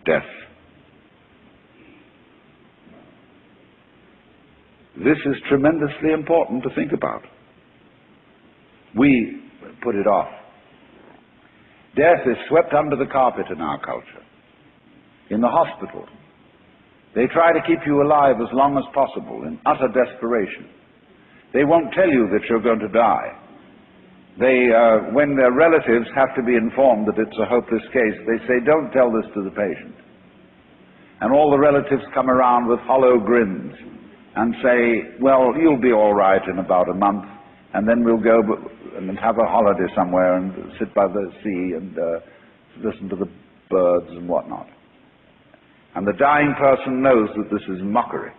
death. This is tremendously important to think about. We put it off. Death is swept under the carpet in our culture. In the hospital, they try to keep you alive as long as possible in utter desperation. They won't tell you that you're going to die. When their relatives have to be informed that it's a hopeless case, they say, don't tell this to the patient. And all the relatives come around with hollow grins and say, well, you'll be all right in about a month, and then we'll go and have a holiday somewhere and sit by the sea and listen to the birds and whatnot. And the dying person knows that this is mockery.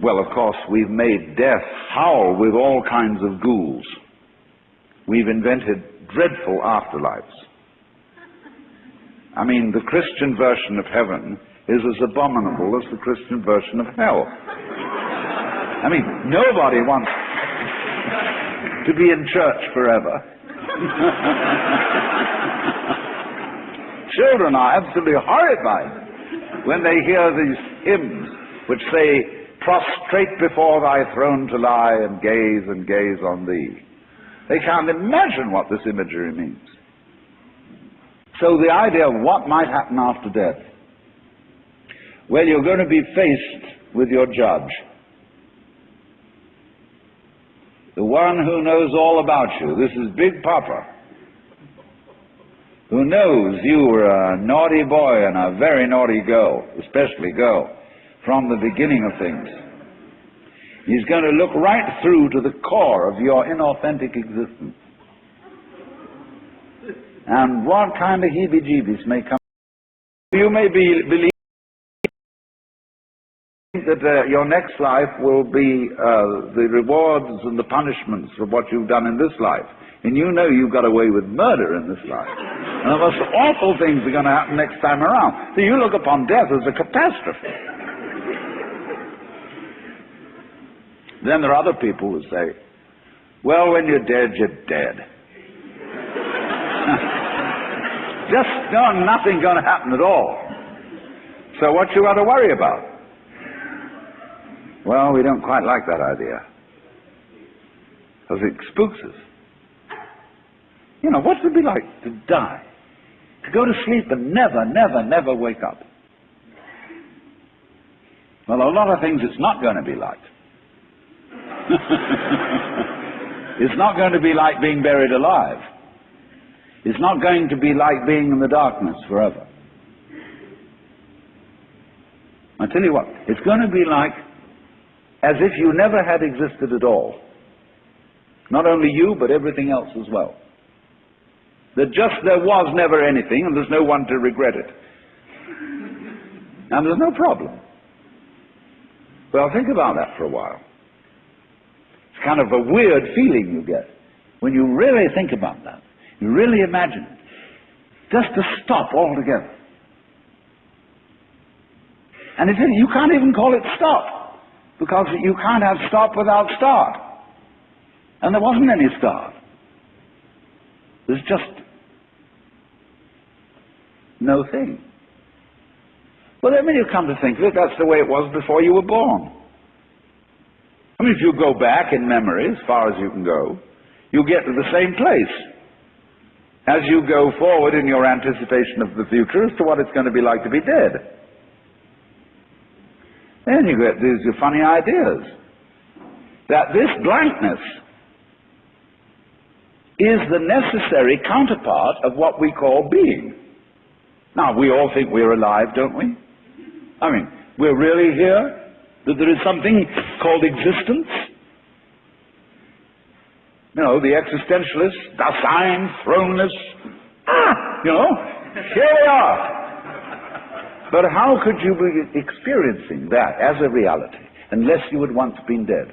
Well, of course, we've made death howl with all kinds of ghouls. We've invented dreadful afterlives. I mean, the Christian version of heaven is as abominable as the Christian version of hell. I mean, nobody wants to be in church forever. Children are absolutely horrified when they hear these hymns which say, prostrate before thy throne to lie and gaze on thee. They can't imagine what this imagery means. So the idea of what might happen after death, well, you're going to be faced with your judge, the one who knows all about you. This is Big Papa, who knows you were a naughty boy and a very naughty girl, especially girl, from the beginning of things. He's going to look right through to the core of your inauthentic existence. And what kind of heebie-jeebies may come. You may believe that your next life will be the rewards and the punishments for what you've done in this life. And you know you've got away with murder in this life. And the most awful things are going to happen next time around. So you look upon death as a catastrophe. Then there are other people who say, well, when you're dead, you're dead. Nothing going to happen at all. So what you got to worry about? Well, we don't quite like that idea, because it spooks us. You know, what would it be like to die? To go to sleep and never wake up? Well, a lot of things it's not going to be like. It's not going to be like being buried alive. It's not going to be like being in the darkness forever. I tell you what, it's going to be like as if you never had existed at all. Not only you, but everything else as well. That just there was never anything, and there's no one to regret it. And there's no problem. Well, think about that for a while. It's kind of a weird feeling you get when you really think about that. You really imagine it. Just to stop altogether. And you can't even call it stop, because you can't have stop without start. And there wasn't any start. There's just no thing. Well, then when you come to think of it, that's the way it was before you were born. I mean, if you go back in memory, as far as you can go, you get to the same place as you go forward in your anticipation of the future as to what it's going to be like to be dead. Then you get these funny ideas that this blankness is the necessary counterpart of what we call being. Now, we all think we're alive, don't we? I mean, we're really here? That there is something called existence? You know, the existentialists, Dasein, throneless, here we are. But how could you be experiencing that as a reality unless you had once been dead?